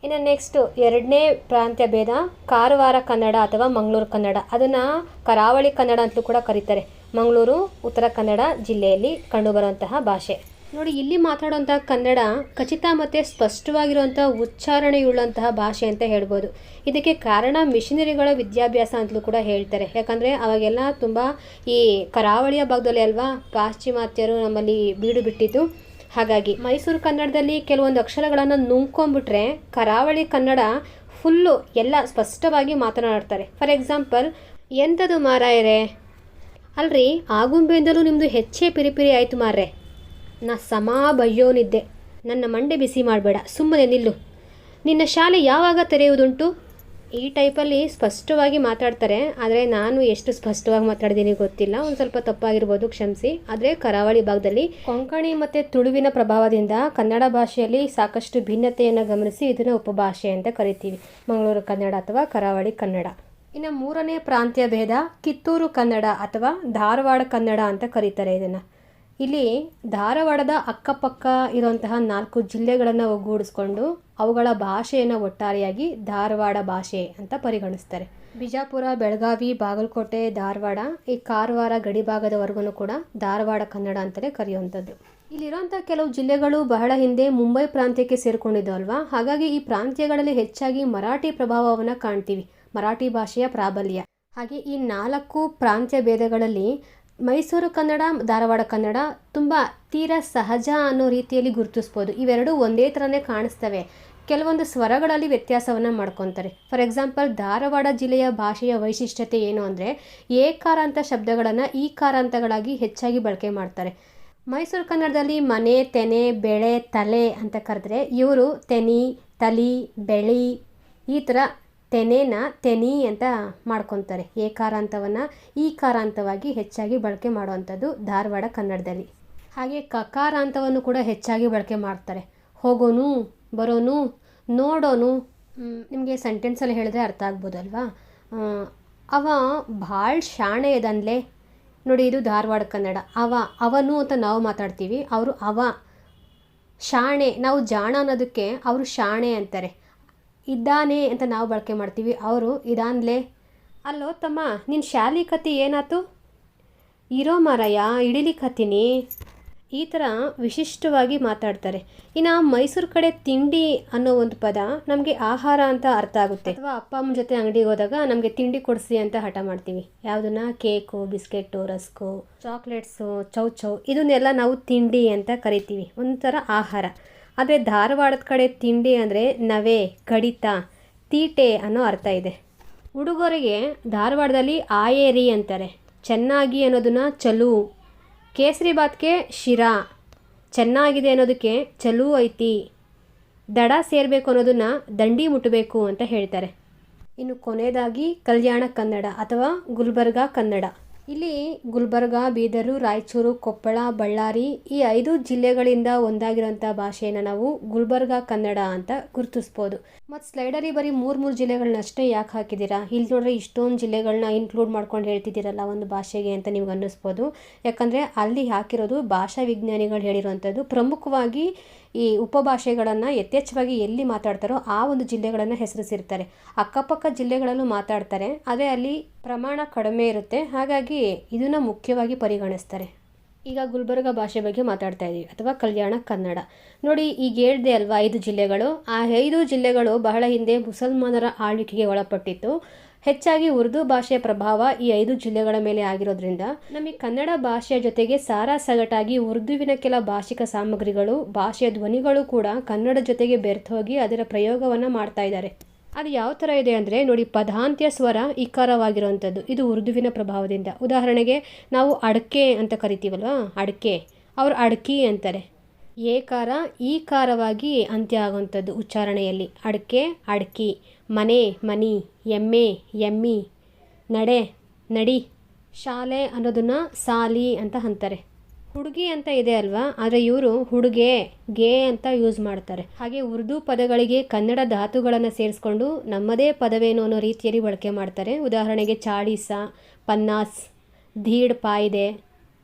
ಇನ್ನು ನೆಕ್ಸ್ಟು ಎರಡನೇ ಪ್ರಾಂತ್ಯ ಭೇದ ಕಾರವಾರ ಕನ್ನಡ ಅಥವಾ ಮಂಗಳೂರು ಕನ್ನಡ. ಅದನ್ನು ಕರಾವಳಿ ಕನ್ನಡ ಅಂತಲೂ ಕೂಡ ಕರೀತಾರೆ. ಮಂಗಳೂರು ಉತ್ತರ ಕನ್ನಡ ಜಿಲ್ಲೆಯಲ್ಲಿ ಕಂಡುಬರುವಂತಹ ಭಾಷೆ. ನೋಡಿ, ಇಲ್ಲಿ ಮಾತಾಡುವಂಥ ಕನ್ನಡ ಖಚಿತ ಮತ್ತು ಸ್ಪಷ್ಟವಾಗಿರುವಂಥ ಉಚ್ಚಾರಣೆಯುಳ್ಳಂತಹ ಭಾಷೆ ಅಂತ ಹೇಳ್ಬೋದು. ಇದಕ್ಕೆ ಕಾರಣ ಮಿಷನರಿಗಳ ವಿದ್ಯಾಭ್ಯಾಸ ಅಂತಲೂ ಕೂಡ ಹೇಳ್ತಾರೆ. ಯಾಕಂದರೆ ಅವಾಗೆಲ್ಲ ತುಂಬ ಈ ಕರಾವಳಿಯ ಭಾಗದಲ್ಲಿ ಅಲ್ವಾ ಪಾಶ್ಚಿಮಾತ್ಯರು ನಮ್ಮಲ್ಲಿ ಬೀಡು ಬಿಟ್ಟಿದ್ದು. ಹಾಗಾಗಿ ಮೈಸೂರು ಕನ್ನಡದಲ್ಲಿ ಕೆಲವೊಂದು ಅಕ್ಷರಗಳನ್ನು ನುಂಗ್ಕೊಂಡ್ಬಿಟ್ರೆ ಕರಾವಳಿ ಕನ್ನಡ ಫುಲ್ಲು ಎಲ್ಲ ಸ್ಪಷ್ಟವಾಗಿ ಮಾತನಾಡ್ತಾರೆ. ಫಾರ್ ಎಕ್ಸಾಂಪಲ್, ಎಂಥದ್ದು ಮಾರಾಯರೇ, ಅಲ್ರಿ ಆಗುಂಬೆಯಿಂದಲೂ ನಿಮ್ಮದು ಹೆಚ್ಚೇ ಪಿರಿಪಿರಿ ಆಯಿತು ಮಾರ್ರೆ, ನಾ ಸಮಾ ಬಯ್ಯೋನಿದ್ದೆ, ನನ್ನ ಮಂಡೆ ಬಿಸಿ ಮಾಡಬೇಡ, ಸುಮ್ಮನೆ ನಿಲ್ಲು, ನಿನ್ನ ಶಾಲೆ ಯಾವಾಗ ತೆರೆಯುವುದುಂಟು, ಈ ಟೈಪಲ್ಲಿ ಸ್ಪಷ್ಟವಾಗಿ ಮಾತಾಡ್ತಾರೆ. ಆದರೆ ನಾನು ಎಷ್ಟು ಸ್ಪಷ್ಟವಾಗಿ ಮಾತಾಡಿದ್ದೀನಿ ಗೊತ್ತಿಲ್ಲ, ಒಂದು ಸ್ವಲ್ಪ ತಪ್ಪಾಗಿರ್ಬೋದು, ಕ್ಷಮಿಸಿ. ಆದರೆ ಕರಾವಳಿ ಭಾಗದಲ್ಲಿ ಕೊಂಕಣಿ ಮತ್ತು ತುಳುವಿನ ಪ್ರಭಾವದಿಂದ ಕನ್ನಡ ಭಾಷೆಯಲ್ಲಿ ಸಾಕಷ್ಟು ಭಿನ್ನತೆಯನ್ನು ಗಮನಿಸಿ ಇದನ್ನು ಉಪಭಾಷೆ ಅಂತ ಕರಿತೀವಿ, ಮಂಗಳೂರು ಕನ್ನಡ ಅಥವಾ ಕರಾವಳಿ ಕನ್ನಡ. ಇನ್ನು ಮೂರನೇ ಪ್ರಾಂತ್ಯ ಭೇದ ಕಿತ್ತೂರು ಕನ್ನಡ ಅಥವಾ ಧಾರವಾಡ ಕನ್ನಡ ಅಂತ ಕರೀತಾರೆ ಇದನ್ನು. ಇಲ್ಲಿ ಧಾರವಾಡದ ಅಕ್ಕಪಕ್ಕ ಇರುವಂತಹ 4 ಜಿಲ್ಲೆಗಳನ್ನು ಒಗ್ಗೂಡಿಸ್ಕೊಂಡು ಅವುಗಳ ಭಾಷೆಯನ್ನು ಒಟ್ಟಾರೆಯಾಗಿ ಧಾರವಾಡ ಭಾಷೆ ಅಂತ ಪರಿಗಣಿಸ್ತಾರೆ. ಬಿಜಾಪುರ, ಬೆಳಗಾವಿ, ಬಾಗಲಕೋಟೆ, ಧಾರವಾಡ, ಈ ಕಾರವಾರ ಗಡಿ ಭಾಗದವರೆಗೂ ಕೂಡ ಧಾರವಾಡ ಕನ್ನಡ ಅಂತಲೇ ಕರೆಯುವಂಥದ್ದು. ಇಲ್ಲಿರುವಂಥ ಕೆಲವು ಜಿಲ್ಲೆಗಳು ಬಹಳ ಹಿಂದೆ ಮುಂಬೈ ಪ್ರಾಂತ್ಯಕ್ಕೆ ಸೇರಿಕೊಂಡಿದ್ದವಲ್ವಾ. ಹಾಗಾಗಿ ಈ ಪ್ರಾಂತ್ಯಗಳಲ್ಲಿ ಹೆಚ್ಚಾಗಿ ಮರಾಠಿ ಪ್ರಭಾವವನ್ನು ಕಾಣ್ತೀವಿ, ಮರಾಠಿ ಭಾಷೆಯ ಪ್ರಾಬಲ್ಯ. ಹಾಗೆ ಈ 4 ಪ್ರಾಂತ್ಯ ಭೇದಗಳಲ್ಲಿ ಮೈಸೂರು ಕನ್ನಡ, ಧಾರವಾಡ ಕನ್ನಡ ತುಂಬ ತೀರಾ ಸಹಜ ಅನ್ನೋ ರೀತಿಯಲ್ಲಿ ಗುರುತಿಸ್ಬೋದು. ಇವೆರಡೂ ಒಂದೇ ಥರನೇ ಕಾಣಿಸ್ತವೆ, ಕೆಲವೊಂದು ಸ್ವರಗಳಲ್ಲಿ ವ್ಯತ್ಯಾಸವನ್ನು ಮಾಡ್ಕೊತಾರೆ. ಫಾರ್ ಎಕ್ಸಾಂಪಲ್, ಧಾರವಾಡ ಜಿಲ್ಲೆಯ ಭಾಷೆಯ ವೈಶಿಷ್ಟ್ಯತೆ ಏನು ಅಂದರೆ ಏಕಾರಾಂತ ಶಬ್ದಗಳನ್ನು ಈಕಾರಾಂತಗಳಾಗಿ ಹೆಚ್ಚಾಗಿ ಬಳಕೆ ಮಾಡ್ತಾರೆ. ಮೈಸೂರು ಕನ್ನಡದಲ್ಲಿ ಮನೆ, ತೆನೆ, ಬೆಳೆ, ತಲೆ ಅಂತ ಕರೆದ್ರೆ ಇವರು ತೆನಿ, ತಲಿ, ಬೆಳಿ ಈ ಥರ ತೆನೆನ ತೆನಿ ಅಂತ ಮಾಡ್ಕೊತಾರೆ. ಏಕಾರಾಂತವನ್ನು ಈಕಾರಾಂತವಾಗಿ ಹೆಚ್ಚಾಗಿ ಬಳಕೆ ಮಾಡುವಂಥದ್ದು ಧಾರವಾಡ ಕನ್ನಡದಲ್ಲಿ. ಹಾಗೆ ಕಕಾರಾಂತವನ್ನು ಕೂಡ ಹೆಚ್ಚಾಗಿ ಬಳಕೆ ಮಾಡ್ತಾರೆ. ಹೋಗೋನು, ಬರೋನು, ನೋಡೋನು. ನಿಮಗೆ ಸೆಂಟೆನ್ಸಲ್ಲಿ ಹೇಳಿದ್ರೆ ಅರ್ಥ ಆಗ್ಬೋದಲ್ವಾ. ಅವ ಭಾಳ ಶಾಣೆ ಇದನ್ಲೇ ನೋಡಿ, ಇದು ಧಾರವಾಡ ಕನ್ನಡ. ಅವನು ಅಂತ ನಾವು ಮಾತಾಡ್ತೀವಿ, ಅವರು ಅವ ಶಾಣೆ. ನಾವು ಜಾಣ ಅನ್ನೋದಕ್ಕೆ ಅವರು ಶಾಣೆ ಅಂತಾರೆ. ಇದ್ದಾನೆ ಅಂತ ನಾವು ಬಳಕೆ ಮಾಡ್ತೀವಿ, ಅವರು ಇದಾನ್ಲೇ. ಅಲ್ಲೋ ತಮ್ಮ, ನಿನ್ನ ಶಾಲಿ ಕತೆ ಏನಾಯ್ತು, ಇರೋ ಮಾರಾಯ ಇಡಿಲಿಕ್ಕತ್ತೀನಿ ಈ ಥರ ವಿಶಿಷ್ಟವಾಗಿ ಮಾತಾಡ್ತಾರೆ. ಇನ್ನು ಮೈಸೂರು ಕಡೆ ತಿಂಡಿ ಅನ್ನೋ ಒಂದು ಪದ ನಮಗೆ ಆಹಾರ ಅಂತ ಅರ್ಥ ಆಗುತ್ತೆ. ಅಥವಾ ಅಪ್ಪ ಅಮ್ಮನ ಜೊತೆ ಅಂಗಡಿಗೆ ಹೋದಾಗ ನಮಗೆ ತಿಂಡಿ ಕೊಡಿಸಿ ಅಂತ ಹಠ ಮಾಡ್ತೀವಿ. ಯಾವುದನ್ನ, ಕೇಕು, ಬಿಸ್ಕೆಟು, ರಸ್ಕು, ಚಾಕ್ಲೇಟ್ಸು, ಚೌ ಇದನ್ನೆಲ್ಲ ನಾವು ತಿಂಡಿ ಅಂತ ಕರಿತೀವಿ, ಒಂಥರ ಆಹಾರ. ಆದರೆ ಧಾರವಾಡದ ಕಡೆ ತಿಂಡಿ ಅಂದರೆ ನವೆ, ಕಡಿತ, ತೀಟೆ ಅನ್ನೋ ಅರ್ಥ ಇದೆ. ಹುಡುಗರಿಗೆ ಧಾರವಾಡದಲ್ಲಿ ಆಯೇರಿ ಅಂತಾರೆ. ಚೆನ್ನಾಗಿ ಅನ್ನೋದನ್ನ ಚಲು, ಕೇಸರಿ ಬಾತ್ಗೆ ಶಿರಾ, ಚೆನ್ನಾಗಿದೆ ಅನ್ನೋದಕ್ಕೆ ಚಲು ಐತಿ, ದಡ ಸೇರಬೇಕು ಅನ್ನೋದನ್ನು ದಂಡಿ ಮುಟ್ಟಬೇಕು ಅಂತ ಹೇಳ್ತಾರೆ. ಇನ್ನು ಕೊನೆಯದಾಗಿ ಕಲ್ಯಾಣ ಕನ್ನಡ ಅಥವಾ ಗುಲ್ಬರ್ಗಾ ಕನ್ನಡ. ಇಲ್ಲಿ ಗುಲ್ಬರ್ಗ, ಬೀದರು, ರಾಯಚೂರು, ಕೊಪ್ಪಳ, ಬಳ್ಳಾರಿ ಈ 5 ಜಿಲ್ಲೆಗಳಿಂದ ಒಂದಾಗಿರೋಂಥ ಭಾಷೆಯನ್ನು ನಾವು ಗುಲ್ಬರ್ಗ ಕನ್ನಡ ಅಂತ ಗುರುತಿಸ್ಬೋದು. ಮತ್ತು ಸ್ಲೈಡರಿ ಬರೀ 3 ಜಿಲ್ಲೆಗಳನ್ನಷ್ಟೇ ಯಾಕೆ ಹಾಕಿದ್ದೀರಾ, ಇಲ್ಲಿ ನೋಡ್ರೆ ಇಷ್ಟೊಂದು ಜಿಲ್ಲೆಗಳನ್ನ ಇನ್ಕ್ಲೂಡ್ ಮಾಡ್ಕೊಂಡು ಹೇಳ್ತಿದ್ದೀರಲ್ಲ ಒಂದು ಭಾಷೆಗೆ ಅಂತ ನಿಮ್ಗೆ ಅನ್ನಿಸ್ಬೋದು. ಯಾಕಂದರೆ ಅಲ್ಲಿ ಹಾಕಿರೋದು ಭಾಷಾ ವಿಜ್ಞಾನಿಗಳು ಹೇಳಿರುವಂಥದ್ದು. ಪ್ರಮುಖವಾಗಿ ಈ ಉಪಭಾಷೆಗಳನ್ನು ಯಥೇಚ್ಛವಾಗಿ ಎಲ್ಲಿ ಮಾತಾಡ್ತಾರೋ ಆ ಒಂದು ಜಿಲ್ಲೆಗಳನ್ನು ಹೆಸರಿಸಿರ್ತಾರೆ. ಅಕ್ಕಪಕ್ಕ ಜಿಲ್ಲೆಗಳಲ್ಲೂ ಮಾತಾಡ್ತಾರೆ, ಆದರೆ ಅಲ್ಲಿ ಪ್ರಮಾಣ ಕಡಿಮೆ ಇರುತ್ತೆ. ಹಾಗಾಗಿ ಇದನ್ನು ಮುಖ್ಯವಾಗಿ ಪರಿಗಣಿಸ್ತಾರೆ. ಈಗ ಗುಲ್ಬರ್ಗ ಭಾಷೆ ಬಗ್ಗೆ ಮಾತಾಡ್ತಾ ಇದ್ದೀವಿ, ಅಥವಾ ಕಲ್ಯಾಣ ಕನ್ನಡ. ನೋಡಿ, ಈಗ ಹೇಳ್ದೆ ಅಲ್ವಾ 5 ಜಿಲ್ಲೆಗಳು. ಆ 5 ಜಿಲ್ಲೆಗಳು ಬಹಳ ಹಿಂದೆ ಮುಸಲ್ಮಾನರ ಆಳ್ವಿಕೆಗೆ ಒಳಪಟ್ಟಿತ್ತು. ಹೆಚ್ಚಾಗಿ ಉರ್ದು ಭಾಷೆಯ ಪ್ರಭಾವ ಈ 5 ಜಿಲ್ಲೆಗಳ ಮೇಲೆ ಆಗಿರೋದ್ರಿಂದ ನಮಗೆ ಕನ್ನಡ ಭಾಷೆಯ ಜೊತೆಗೆ ಸಾರಾಸಗಟಾಗಿ ಉರ್ದುವಿನ ಕೆಲ ಭಾಷಿಕ ಸಾಮಗ್ರಿಗಳು, ಭಾಷೆಯ ಧ್ವನಿಗಳು ಕೂಡ ಕನ್ನಡ ಜೊತೆಗೆ ಬೆರೆತೋಗಿ ಅದರ ಪ್ರಯೋಗವನ್ನು ಮಾಡ್ತಾ ಇದ್ದಾರೆ. ಅದು ಯಾವ ಥರ ಇದೆ ಅಂದರೆ ನೋಡಿ, ಪದಾಂತ್ಯ ಸ್ವರ ಇಕಾರವಾಗಿರುವಂಥದ್ದು ಇದು ಉರ್ದುವಿನ ಪ್ರಭಾವದಿಂದ. ಉದಾಹರಣೆಗೆ ನಾವು ಅಡಕೆ ಅಂತ ಕರಿತೀವಲ್ವ, ಅಡಕೆ, ಅವರು ಅಡಕಿ ಅಂತಾರೆ. ಏಕಾರ ಈಕಾರವಾಗಿ ಅಂತ್ಯ ಆಗುವಂಥದ್ದು ಉಚ್ಚಾರಣೆಯಲ್ಲಿ. ಅಡಕೆ ಅಡಕಿ, ಮನೆ ಮನಿ, ಎಮ್ಮೆ ಎಮ್ಮಿ, ನಡೆ ನಡಿ, ಶಾಲೆ ಅನ್ನೋದನ್ನು ಸಾಲಿ ಅಂತ ಅಂತಾರೆ. ಹುಡುಗಿ ಅಂತ ಇದೆ ಅಲ್ವಾ, ಆದರೆ ಇವರು ಹುಡುಗೆ ಗೇ ಅಂತ ಯೂಸ್ ಮಾಡ್ತಾರೆ. ಹಾಗೆ ಉರ್ದು ಪದಗಳಿಗೆ ಕನ್ನಡ ಧಾತುಗಳನ್ನು ಸೇರಿಸ್ಕೊಂಡು ನಮ್ಮದೇ ಪದವೇನು ಅನ್ನೋ ರೀತಿಯಲ್ಲಿ ಬಳಕೆ ಮಾಡ್ತಾರೆ. ಉದಾಹರಣೆಗೆ ಚಾಳೀಸ, ಪನ್ನಾಸ್, ಧೀಡ್ ಪಾಯ್ದೆ,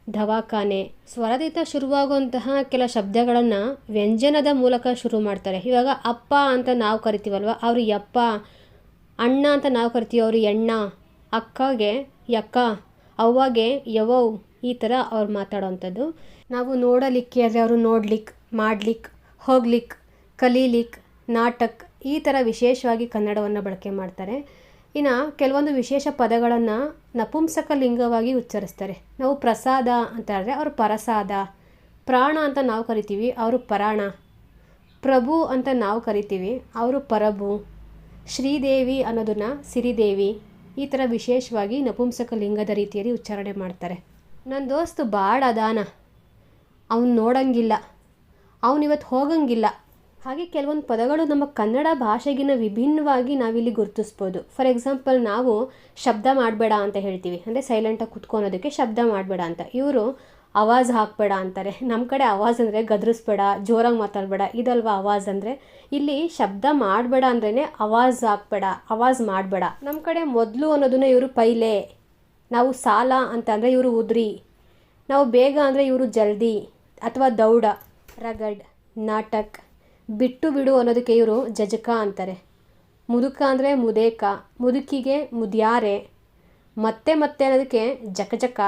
ದವಾಖಾನೆ. ಸ್ವರದಿಂದ ಶುರುವಾಗುವಂತಹ ಕೆಲ ಶಬ್ದಗಳನ್ನು ವ್ಯಂಜನದ ಮೂಲಕ ಶುರು ಮಾಡ್ತಾರೆ. ಇವಾಗ ಅಪ್ಪ ಅಂತ ನಾವು ಕರಿತೀವಲ್ವ, ಅವರು ಯಪ್ಪ. ಅಣ್ಣ ಅಂತ ನಾವು ಕರಿತೀವಿ, ಅವರು ಎಣ್ಣ. ಅಕ್ಕಗೆ ಯಕ್ಕ, ಅವ್ವಗೆ ಯವವ್. ಈ ಥರ ಅವ್ರು ಮಾತಾಡೋವಂಥದ್ದು. ನಾವು ನೋಡಲಿಕ್ಕೆ ಆದರೆ ಅವರು ನೋಡ್ಲಿಕ್ಕೆ, ಮಾಡ್ಲಿಕ್ಕೆ, ಹೋಗ್ಲಿಕ್ಕೆ, ಕಲೀಲಿಕ್ಕೆ, ನಾಟಕ್. ಈ ಥರ ವಿಶೇಷವಾಗಿ ಕನ್ನಡವನ್ನು ಬಳಕೆ ಮಾಡ್ತಾರೆ. ಇನ್ನು ಕೆಲವೊಂದು ವಿಶೇಷ ಪದಗಳನ್ನು ನಪುಂಸಕ ಲಿಂಗವಾಗಿ ಉಚ್ಚರಿಸ್ತಾರೆ. ನಾವು ಪ್ರಸಾದ ಅಂತ ಹೇಳಿದ್ರೆ ಅವರು ಪರಸಾದ. ಪ್ರಾಣ ಅಂತ ನಾವು ಕರಿತೀವಿ, ಅವರು ಪರಾಣ. ಪ್ರಭು ಅಂತ ನಾವು ಕರಿತೀವಿ, ಅವರು ಪರಭು. ಶ್ರೀದೇವಿ ಅನ್ನೋದನ್ನು ಸಿರಿದೇವಿ. ಈ ಥರ ವಿಶೇಷವಾಗಿ ನಪುಂಸಕ ಲಿಂಗದ ರೀತಿಯಲ್ಲಿ ಉಚ್ಚಾರಣೆ ಮಾಡ್ತಾರೆ. ನನ್ನ ದೋಸ್ತು ಭಾಳ ಅದಾನ, ಅವನು ನೋಡಂಗಿಲ್ಲ, ಅವನಿವತ್ತು ಹೋಗಂಗಿಲ್ಲ. ಹಾಗೆ ಕೆಲವೊಂದು ಪದಗಳು ನಮ್ಮ ಕನ್ನಡ ಭಾಷೆಗಿನ ವಿಭಿನ್ನವಾಗಿ ನಾವಿಲ್ಲಿ ಗುರುತಿಸ್ಬೋದು. ಫಾರ್ ಎಕ್ಸಾಂಪಲ್, ನಾವು ಶಬ್ದ ಮಾಡಬೇಡ ಅಂತ ಹೇಳ್ತೀವಿ, ಅಂದರೆ ಸೈಲೆಂಟಾಗಿ ಕುತ್ಕೊಳೋದಕ್ಕೆ ಶಬ್ದ ಮಾಡಬೇಡ ಅಂತ. ಇವರು ಆವಾಜ್ ಹಾಕಬೇಡ ಅಂತಾರೆ. ನಮ್ಮ ಕಡೆ ಆವಾಜ್ ಅಂದರೆ ಗದರಿಸ್ಬೇಡ, ಜೋರಾಗಿ ಮಾತಾಡಬೇಡ, ಇದಲ್ವಾ ಆವಾಜ್ ಅಂದರೆ. ಇಲ್ಲಿ ಶಬ್ದ ಮಾಡಬೇಡ ಅಂದ್ರೇ ಆವಾಜ್ ಹಾಕಬೇಡ, ಆವಾಜ್ ಮಾಡಬೇಡ. ನಮ್ಮ ಕಡೆ ಮೊದಲು ಅನ್ನೋದನ್ನ ಇವರು ಪೈಲೆ, ನಾವು ಸಾಲ ಅಂತ ಅಂದರೆ ಇವರು ಉದ್ರಿ, ನಾವು ಬೇಗ ಅಂದರೆ ಇವರು ಜಲ್ದಿ ಅಥವಾ ದೌಡ. ರಗಡ್, ನಾಟಕ್. ಬಿಟ್ಟು ಬಿಡು ಅನ್ನೋದಕ್ಕೆ ಇವರು ಜಜಕ ಅಂತಾರೆ. ಮುದುಕ ಅಂದರೆ ಮುದೇಕ, ಮುದುಕಿಗೆ ಮುದ್ಯಾರೆ. ಮತ್ತೆ ಮತ್ತೆ ಅನ್ನೋದಕ್ಕೆ ಜಕಜಕ.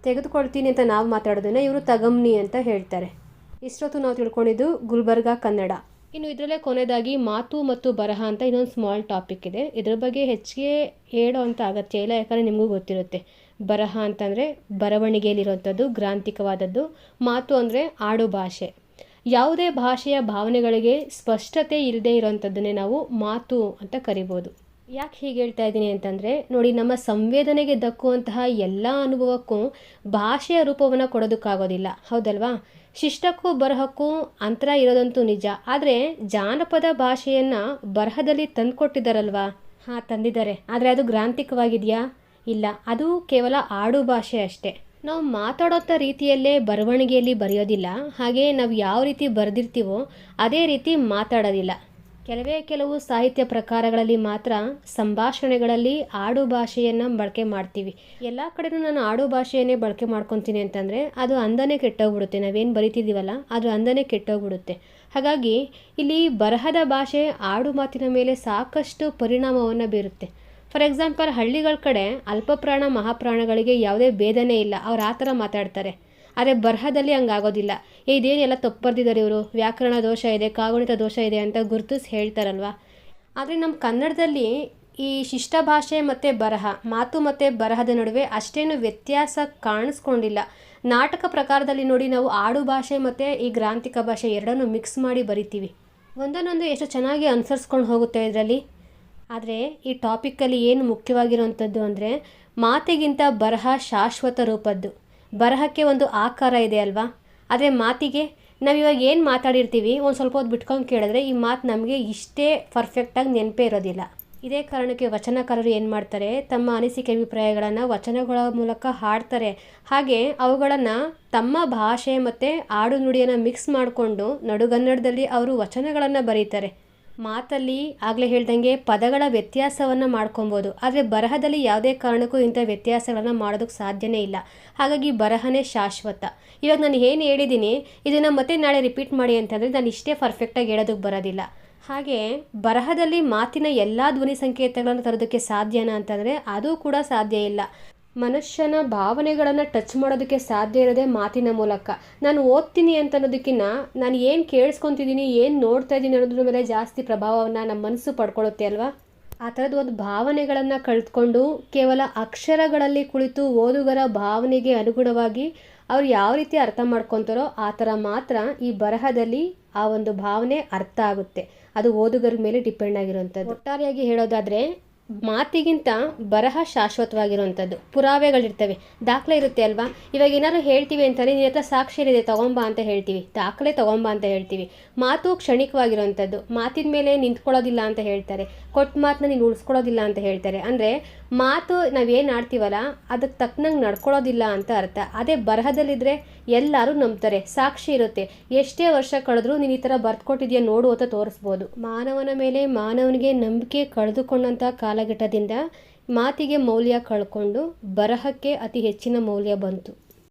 ತೆಗೆದುಕೊಳ್ತೀನಿ ಅಂತ ನಾವು ಮಾತಾಡೋದನ್ನು ಇವರು ತಗಮ್ನಿ ಅಂತ ಹೇಳ್ತಾರೆ. ಇಷ್ಟೊತ್ತು ನಾವು ತಿಳ್ಕೊಂಡಿದ್ದು ಗುಲ್ಬರ್ಗ ಕನ್ನಡ. ಇನ್ನು ಇದರಲ್ಲೇ ಕೊನೆಯದಾಗಿ ಮಾತು ಮತ್ತು ಬರಹ ಅಂತ ಇನ್ನೊಂದು ಸ್ಮಾಲ್ ಟಾಪಿಕ್ ಇದೆ. ಇದ್ರ ಬಗ್ಗೆ ಹೆಚ್ಚಿಗೆ ಹೇಳೋ ಅಂತ ಅಗತ್ಯ ಇಲ್ಲ, ಯಾಕಂದರೆ ನಿಮಗೂ ಗೊತ್ತಿರುತ್ತೆ. ಬರಹ ಅಂತಂದರೆ ಬರವಣಿಗೆಯಲ್ಲಿರುವಂಥದ್ದು, ಗ್ರಾಂಥಿಕವಾದದ್ದು. ಮಾತು ಅಂದರೆ ಆಡು ಭಾಷೆ. ಯಾವುದೇ ಭಾಷೆಯ ಭಾವನೆಗಳಿಗೆ ಸ್ಪಷ್ಟತೆ ಇಲ್ಲದೆ ಇರೋವಂಥದ್ದನ್ನೇ ನಾವು ಮಾತು ಅಂತ ಕರಿಬೋದು. ಯಾಕೆ ಹೀಗೆ ಹೇಳ್ತಾ ಇದ್ದೀನಿ ಅಂತಂದರೆ ನೋಡಿ, ನಮ್ಮ ಸಂವೇದನೆಗೆ ದಕ್ಕುವಂತಹ ಎಲ್ಲ ಅನುಭವಕ್ಕೂ ಭಾಷೆಯ ರೂಪವನ್ನು ಕೊಡೋದಕ್ಕಾಗೋದಿಲ್ಲ, ಹೌದಲ್ವಾ? ಶಿಷ್ಟಕ್ಕೂ ಬರಹಕ್ಕೂ ಅಂತರ ಇರೋದಂತೂ ನಿಜ. ಆದರೆ ಜಾನಪದ ಭಾಷೆಯನ್ನು ಬರಹದಲ್ಲಿ ತಂದುಕೊಟ್ಟಿದ್ದಾರಲ್ವಾ? ಹಾಂ, ತಂದಿದ್ದಾರೆ. ಆದರೆ ಅದು ಗ್ರಾಂಥಿಕವಾಗಿದೆಯಾ? ಇಲ್ಲ, ಅದು ಕೇವಲ ಆಡು ಭಾಷೆ ಅಷ್ಟೇ. ನಾವು ಮಾತಾಡೋಂಥ ರೀತಿಯಲ್ಲೇ ಬರವಣಿಗೆಯಲ್ಲಿ ಬರೆಯೋದಿಲ್ಲ. ಹಾಗೆ ನಾವು ಯಾವ ರೀತಿ ಬರೆದಿರ್ತೀವೋ ಅದೇ ರೀತಿ ಮಾತಾಡೋದಿಲ್ಲ. ಕೆಲವು ಸಾಹಿತ್ಯ ಪ್ರಕಾರಗಳಲ್ಲಿ ಮಾತ್ರ ಸಂಭಾಷಣೆಗಳಲ್ಲಿ ಆಡು ಭಾಷೆಯನ್ನು ಬಳಕೆ ಮಾಡ್ತೀವಿ. ಎಲ್ಲ ಕಡೆನೂ ನಾನು ಆಡು ಭಾಷೆಯನ್ನೇ ಬಳಕೆ ಮಾಡ್ಕೊತೀನಿ ಅಂತಂದರೆ ಅದು ಅಂದನೇ ಕೆಟ್ಟೋಗ್ಬಿಡುತ್ತೆ. ನಾವೇನು ಬರಿತಿದ್ದೀವಲ್ಲ ಅದು ಅಂದನೇ ಕೆಟ್ಟೋಗ್ಬಿಡುತ್ತೆ. ಹಾಗಾಗಿ ಇಲ್ಲಿ ಬರಹದ ಭಾಷೆ ಆಡು ಮಾತಿನ ಮೇಲೆ ಸಾಕಷ್ಟು ಪರಿಣಾಮವನ್ನು ಬೀರುತ್ತೆ. ಫಾರ್ ಎಕ್ಸಾಂಪಲ್, ಹಳ್ಳಿಗಳ ಕಡೆ ಅಲ್ಪಪ್ರಾಣ ಮಹಾಪ್ರಾಣಗಳಿಗೆ ಯಾವುದೇ ಭೇದನೇ ಇಲ್ಲ, ಅವ್ರು ಆ ಥರ ಮಾತಾಡ್ತಾರೆ. ಆದರೆ ಬರಹದಲ್ಲಿ ಹಂಗಾಗೋದಿಲ್ಲ. ಇದೇನೆಲ್ಲ ತಪ್ಪು ಬರೆದಿದ್ದಾರೆ ಇವರು, ವ್ಯಾಕರಣ ದೋಷ ಇದೆ, ಕಾಗುಣಿತ ದೋಷ ಇದೆ ಅಂತ ಗುರುತಿಸಿ ಹೇಳ್ತಾರಲ್ವ. ಆದರೆ ನಮ್ಮ ಕನ್ನಡದಲ್ಲಿ ಈ ಶಿಷ್ಟ ಭಾಷೆ ಮತ್ತು ಬರಹ, ಮಾತು ಮತ್ತು ಬರಹದ ನಡುವೆ ಅಷ್ಟೇನು ವ್ಯತ್ಯಾಸ ಕಾಣಿಸ್ಕೊಂಡಿಲ್ಲ. ನಾಟಕ ಪ್ರಕಾರದಲ್ಲಿ ನೋಡಿ, ನಾವು ಆಡು ಭಾಷೆ ಮತ್ತು ಈ ಗ್ರಾಂಥಿಕ ಭಾಷೆ ಎರಡನ್ನೂ ಮಿಕ್ಸ್ ಮಾಡಿ ಬರಿತೀವಿ. ಒಂದನ್ನೊಂದು ಎಷ್ಟು ಚೆನ್ನಾಗಿ ಅನುಸರಿಸ್ಕೊಂಡು ಹೋಗುತ್ತೆ ಇದರಲ್ಲಿ. ಆದರೆ ಈ ಟಾಪಿಕ್ಕಲ್ಲಿ ಏನು ಮುಖ್ಯವಾಗಿರುವಂಥದ್ದು ಅಂದರೆ, ಮಾತಿಗಿಂತ ಬರಹ ಶಾಶ್ವತ ರೂಪದ್ದು. ಬರಹಕ್ಕೆ ಒಂದು ಆಕಾರ ಇದೆ ಅಲ್ವಾ, ಆದರೆ ಮಾತಿಗೆ ನಾವಿವಾಗ ಏನು ಮಾತಾಡಿರ್ತೀವಿ ಒಂದು ಸ್ವಲ್ಪ ಹೊತ್ತು ಬಿಟ್ಕೊಂಡು ಕೇಳಿದ್ರೆ ಈ ಮಾತು ನಮಗೆ ಇಷ್ಟೇ ಪರ್ಫೆಕ್ಟಾಗಿ ನೆನಪೇ ಇರೋದಿಲ್ಲ. ಇದೇ ಕಾರಣಕ್ಕೆ ವಚನಕಾರರು ಏನು ಮಾಡ್ತಾರೆ, ತಮ್ಮ ಅನಿಸಿಕೆ ಅಭಿಪ್ರಾಯಗಳನ್ನು ವಚನಗಳ ಮೂಲಕ ಹಾಡ್ತಾರೆ. ಹಾಗೆ ಅವುಗಳನ್ನು ತಮ್ಮ ಭಾಷೆ ಮತ್ತು ಆಡು ನುಡಿಯನ್ನು ಮಿಕ್ಸ್ ಮಾಡಿಕೊಂಡು ನಡುಗನ್ನಡದಲ್ಲಿ ಅವರು ವಚನಗಳನ್ನು ಬರೀತಾರೆ. ಮಾತಲ್ಲಿ ಆಗಲೇ ಹೇಳ್ದಂಗೆ ಪದಗಳ ವ್ಯತ್ಯಾಸವನ್ನು ಮಾಡ್ಕೊಬೋದು, ಆದರೆ ಬರಹದಲ್ಲಿ ಯಾವುದೇ ಕಾರಣಕ್ಕೂ ಇಂಥ ವ್ಯತ್ಯಾಸಗಳನ್ನು ಮಾಡೋದಕ್ಕೆ ಸಾಧ್ಯನೇ ಇಲ್ಲ. ಹಾಗಾಗಿ ಬರಹನೇ ಶಾಶ್ವತ. ಇವಾಗ ನಾನು ಏನು ಹೇಳಿದ್ದೀನಿ ಇದನ್ನು ಮತ್ತೆ ನಾಳೆ ರಿಪೀಟ್ ಮಾಡಿ ಅಂತಂದರೆ ನಾನು ಇಷ್ಟೇ ಪರ್ಫೆಕ್ಟಾಗಿ ಹೇಳೋದಕ್ಕೆ ಬರೋದಿಲ್ಲ. ಹಾಗೆ ಬರಹದಲ್ಲಿ ಮಾತಿನ ಎಲ್ಲ ಧ್ವನಿ ಸಂಕೇತಗಳನ್ನು ತರೋದಕ್ಕೆ ಸಾಧ್ಯನಾ ಅಂತಂದರೆ ಅದು ಕೂಡ ಸಾಧ್ಯ ಇಲ್ಲ. ಮನುಷ್ಯನ ಭಾವನೆಗಳನ್ನು ಟಚ್ ಮಾಡೋದಕ್ಕೆ ಸಾಧ್ಯ ಇರೋದೇ ಮಾತಿನ ಮೂಲಕ. ನಾನು ಓದ್ತೀನಿ ಅಂತ ಅನ್ನೋದಕ್ಕಿಂತ ನಾನು ಏನು ಕೇಳಿಸ್ಕೊತಿದ್ದೀನಿ, ಏನು ನೋಡ್ತಾ ಇದ್ದೀನಿ ಅನ್ನೋದ್ರ ಮೇಲೆ ಜಾಸ್ತಿ ಪ್ರಭಾವವನ್ನು ನಮ್ಮ ಮನಸ್ಸು ಪಡ್ಕೊಳ್ಳುತ್ತೆ ಅಲ್ವಾ. ಆ ಥರದ್ದು ಒಂದು ಭಾವನೆಗಳನ್ನು ಕಳೆದುಕೊಂಡು ಕೇವಲ ಅಕ್ಷರಗಳಲ್ಲಿ ಕುಳಿತು ಓದುಗರ ಭಾವನೆಗೆ ಅನುಗುಣವಾಗಿ ಅವ್ರು ಯಾವ ರೀತಿ ಅರ್ಥ ಮಾಡ್ಕೊತಾರೋ ಆ ಥರ ಮಾತ್ರ ಈ ಬರಹದಲ್ಲಿ ಆ ಒಂದು ಭಾವನೆ ಅರ್ಥ ಆಗುತ್ತೆ. ಅದು ಓದುಗರ ಮೇಲೆ ಡಿಪೆಂಡ್ ಆಗಿರುವಂಥದ್ದು. ಒಟ್ಟಾರೆಯಾಗಿ ಹೇಳೋದಾದರೆ ಮಾತಿಗಿಂತ ಬರಹ ಶಾಶ್ವತವಾಗಿರುವಂಥದ್ದು. ಪುರಾವೆಗಳಿರ್ತವೆ, ದಾಖಲೆ ಇರುತ್ತೆ ಅಲ್ವಾ. ಇವಾಗ ಏನಾದ್ರು ಹೇಳ್ತೀವಿ ಅಂತಂದರೆ ನಿನ್ನ ಹತ್ರ ಸಾಕ್ಷಿ ಇದೆ ತಗೊಂಬ ಅಂತ ಹೇಳ್ತೀವಿ, ದಾಖಲೆ ತಗೊಂಬ ಅಂತ ಹೇಳ್ತೀವಿ. ಮಾತು ಕ್ಷಣಿಕವಾಗಿರುವಂಥದ್ದು, ಮಾತಿನ ಮೇಲೆ ನಿಂತ್ಕೊಳ್ಳೋದಿಲ್ಲ ಅಂತ ಹೇಳ್ತಾರೆ, ಕೊಟ್ಟ ಮಾತನ್ನ ನೀನು ಉಳಿಸ್ಕೊಳ್ಳೋದಿಲ್ಲ ಅಂತ ಹೇಳ್ತಾರೆ. ಅಂದರೆ ಮಾತು ನಾವೇನು ಆಡ್ತೀವಲ್ಲ ಅದಕ್ಕೆ ತಕ್ಕನಂಗೆ ನಡ್ಕೊಳ್ಳೋದಿಲ್ಲ ಅಂತ ಅರ್ಥ. ಅದೇ ಬರಹದಲ್ಲಿದ್ದರೆ ಎಲ್ಲರೂ ನಂಬ್ತಾರೆ, ಸಾಕ್ಷಿ ಇರುತ್ತೆ. ಎಷ್ಟೇ ವರ್ಷ ಕಳೆದ್ರೂ ನೀನು ಈ ಥರ ಬರ್ದ್ಕೊಟ್ಟಿದ್ಯಾ ನೋಡು ಅಂತ ತೋರಿಸ್ಬೋದು. ಮಾನವನ ಮೇಲೆ ಮಾನವನಿಗೆ ನಂಬಿಕೆ ಕಳೆದುಕೊಂಡಂಥ ಕಾಲಘಟ್ಟದಿಂದ ಮಾತಿಗೆ ಮೌಲ್ಯ ಕಳ್ಕೊಂಡು ಬರಹಕ್ಕೆ ಅತಿ ಹೆಚ್ಚಿನ ಮೌಲ್ಯ ಬಂತು.